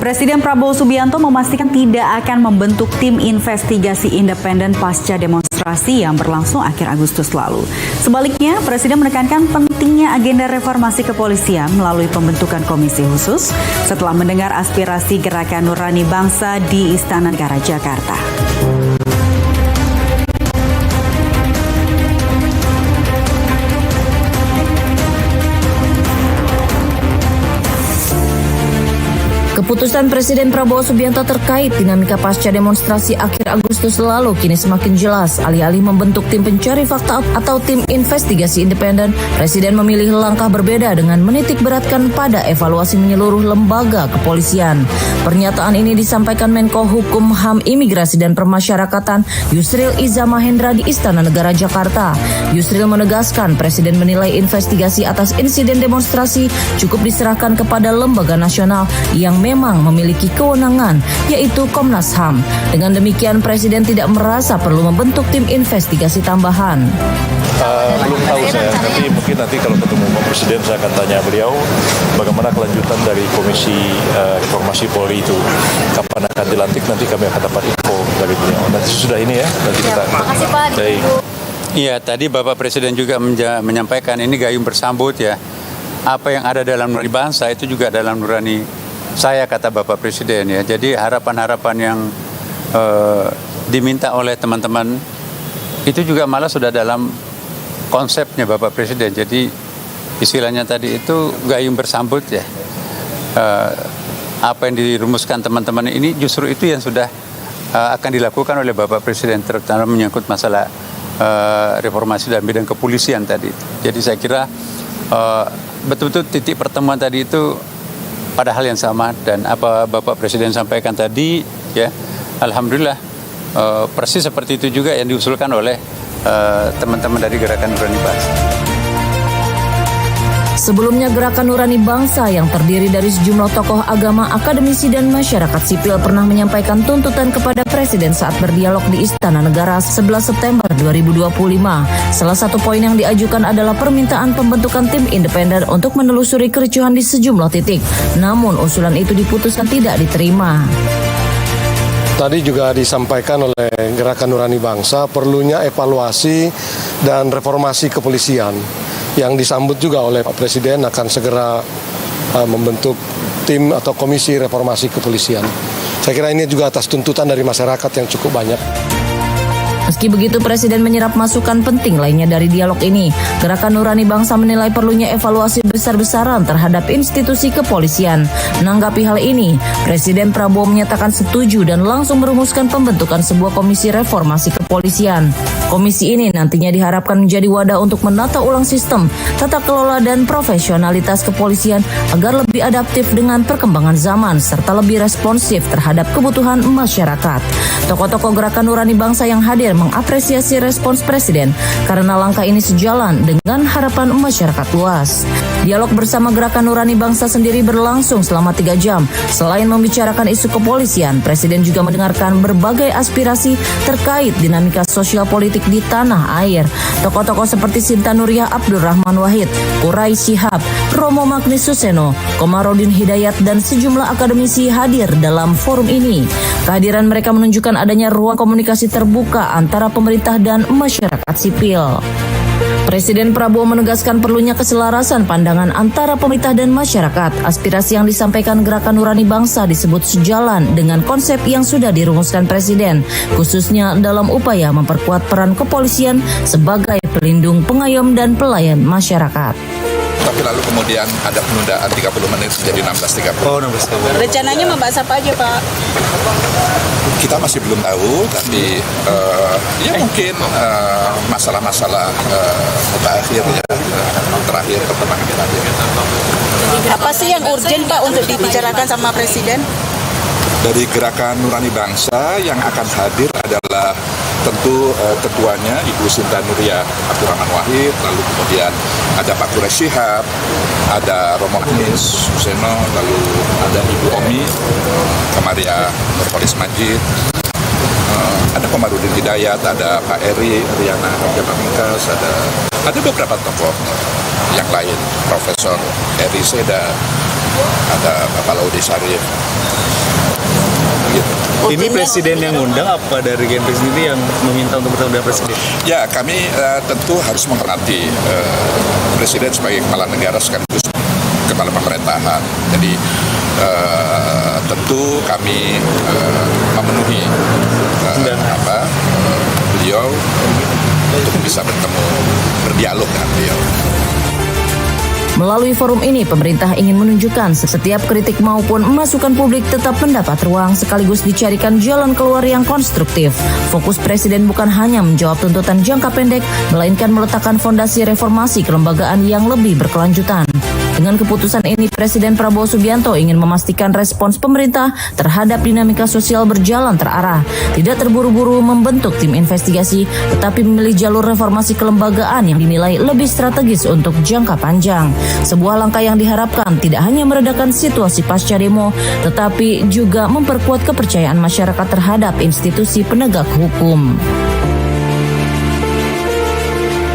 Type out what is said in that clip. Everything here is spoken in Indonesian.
Presiden Prabowo Subianto memastikan tidak akan membentuk tim investigasi independen pasca demonstrasi yang berlangsung akhir Agustus lalu. Sebaliknya, Presiden menekankan pentingnya agenda reformasi kepolisian melalui pembentukan komisi khusus setelah mendengar aspirasi Gerakan Nurani Bangsa di Istana Negara Jakarta. Keputusan Presiden Prabowo Subianto terkait dinamika pasca demonstrasi akhir Agustus lalu kini semakin jelas. Alih-alih membentuk tim pencari fakta atau tim investigasi independen, Presiden memilih langkah berbeda dengan menitik beratkan pada evaluasi menyeluruh lembaga kepolisian. Pernyataan ini disampaikan Menko Hukum HAM Imigrasi dan Permasyarakatan Yusril Iza Mahendra di Istana Negara Jakarta. Yusril menegaskan Presiden menilai investigasi atas insiden demonstrasi cukup diserahkan kepada lembaga nasional yang memang memiliki kewenangan, yaitu Komnas HAM. Dengan demikian, Presiden tidak merasa perlu membentuk tim investigasi tambahan. Belum tahu saya, tapi mungkin nanti kalau ketemu Pak Presiden saya akan tanya beliau bagaimana kelanjutan dari Komisi Reformasi Polri itu. Kapan akan dilantik, nanti kami akan dapat info dari beliau. Nanti sudah ini ya, nanti kita... Makasih Pak. Iya, tadi Bapak Presiden juga menyampaikan ini gayung bersambut ya. Apa yang ada dalam nurani bangsa itu juga dalam nurani saya, kata Bapak Presiden ya. Jadi harapan-harapan yang diminta oleh teman-teman itu juga malah sudah dalam konsepnya Bapak Presiden. Jadi istilahnya tadi itu gayung bersambut ya. Apa yang dirumuskan teman-teman ini justru itu yang sudah akan dilakukan oleh Bapak Presiden, terutama menyangkut masalah reformasi dalam bidang kepolisian tadi. Jadi saya kira betul-betul titik pertemuan tadi itu pada hal yang sama, dan apa Bapak Presiden sampaikan tadi ya, alhamdulillah persis seperti itu juga yang diusulkan oleh teman-teman dari Gerakan Nurani Bangsa. Sebelumnya, Gerakan Nurani Bangsa yang terdiri dari sejumlah tokoh agama, akademisi, dan masyarakat sipil pernah menyampaikan tuntutan kepada Presiden saat berdialog di Istana Negara 11 September 2025. Salah satu poin yang diajukan adalah permintaan pembentukan tim independen untuk menelusuri kericuhan di sejumlah titik. Namun, usulan itu diputuskan tidak diterima. Tadi juga disampaikan oleh Gerakan Nurani Bangsa perlunya evaluasi dan reformasi kepolisian, yang disambut juga oleh Pak Presiden akan segera membentuk tim atau komisi reformasi kepolisian. Saya kira ini juga atas tuntutan dari masyarakat yang cukup banyak. Meski begitu, Presiden menyerap masukan penting lainnya dari dialog ini. Gerakan Nurani Bangsa menilai perlunya evaluasi besar-besaran terhadap institusi kepolisian. Menanggapi hal ini, Presiden Prabowo menyatakan setuju dan langsung merumuskan pembentukan sebuah komisi reformasi kepolisian. Komisi ini nantinya diharapkan menjadi wadah untuk menata ulang sistem, tata kelola, dan profesionalitas kepolisian agar lebih adaptif dengan perkembangan zaman serta lebih responsif terhadap kebutuhan masyarakat. Tokoh-tokoh Gerakan Nurani Bangsa yang hadir mengapresiasi respons Presiden karena langkah ini sejalan dengan harapan masyarakat luas. Dialog bersama Gerakan Nurani Bangsa sendiri berlangsung selama 3 jam. Selain membicarakan isu kepolisian, Presiden juga mendengarkan berbagai aspirasi terkait dinamika sosial politik di tanah air. Tokoh-tokoh seperti Sinta Nuriyah Abdurrahman Wahid, Kurai Shihab, Romo Magnis Suseno, Komarudin Hidayat, dan sejumlah akademisi hadir dalam forum ini. Kehadiran mereka menunjukkan adanya ruang komunikasi terbuka antara pemerintah dan masyarakat sipil. Presiden Prabowo menegaskan perlunya keselarasan pandangan antara pemerintah dan masyarakat. Aspirasi yang disampaikan Gerakan Nurani Bangsa disebut sejalan dengan konsep yang sudah dirumuskan Presiden, khususnya dalam upaya memperkuat peran kepolisian sebagai pelindung, pengayom, dan pelayan masyarakat. Tapi lalu kemudian ada penundaan 30 menit menjadi 16.30. Oh, 16.30. Rencananya membahas apa aja, Pak? Kita masih belum tahu, tapi ya mungkin masalah-masalah terakhir ya, terakhir perkembangan terakhir. Apa sih yang urgent, Pak, untuk dibicarakan sama Presiden? Dari Gerakan Nurani Bangsa yang akan hadir adalah tentu ketuanya Ibu Sinta Nuriyah Abdurrahman Wahid, lalu kemudian ada Pak Kurai Shihab, ada Romo Magnis Suseno, lalu ada Ibu Omi Kamaria Nurholis Majid, ada Komarudin Hidayat, ada Pak Eri Riana Pamungkas, ada beberapa tokoh yang lain, Profesor Eri Seda, ada Bapak Laude Syarif. Gitu. Ini presiden yang ngundang apa dari GMP sendiri yang meminta untuk bertemu dengan presiden? Ya, kami tentu harus menghormati presiden sebagai kepala negara sekaligus kepala pemerintahan. Jadi tentu kami memenuhi beliau untuk bisa bertemu, berdialog dengan beliau. Melalui forum ini, pemerintah ingin menunjukkan setiap kritik maupun masukan publik tetap mendapat ruang sekaligus dicarikan jalan keluar yang konstruktif. Fokus Presiden bukan hanya menjawab tuntutan jangka pendek, melainkan meletakkan fondasi reformasi kelembagaan yang lebih berkelanjutan. Dengan keputusan ini, Presiden Prabowo Subianto ingin memastikan respons pemerintah terhadap dinamika sosial berjalan terarah, tidak terburu-buru membentuk tim investigasi, tetapi memilih jalur reformasi kelembagaan yang dinilai lebih strategis untuk jangka panjang. Sebuah langkah yang diharapkan tidak hanya meredakan situasi pasca demo, tetapi juga memperkuat kepercayaan masyarakat terhadap institusi penegak hukum.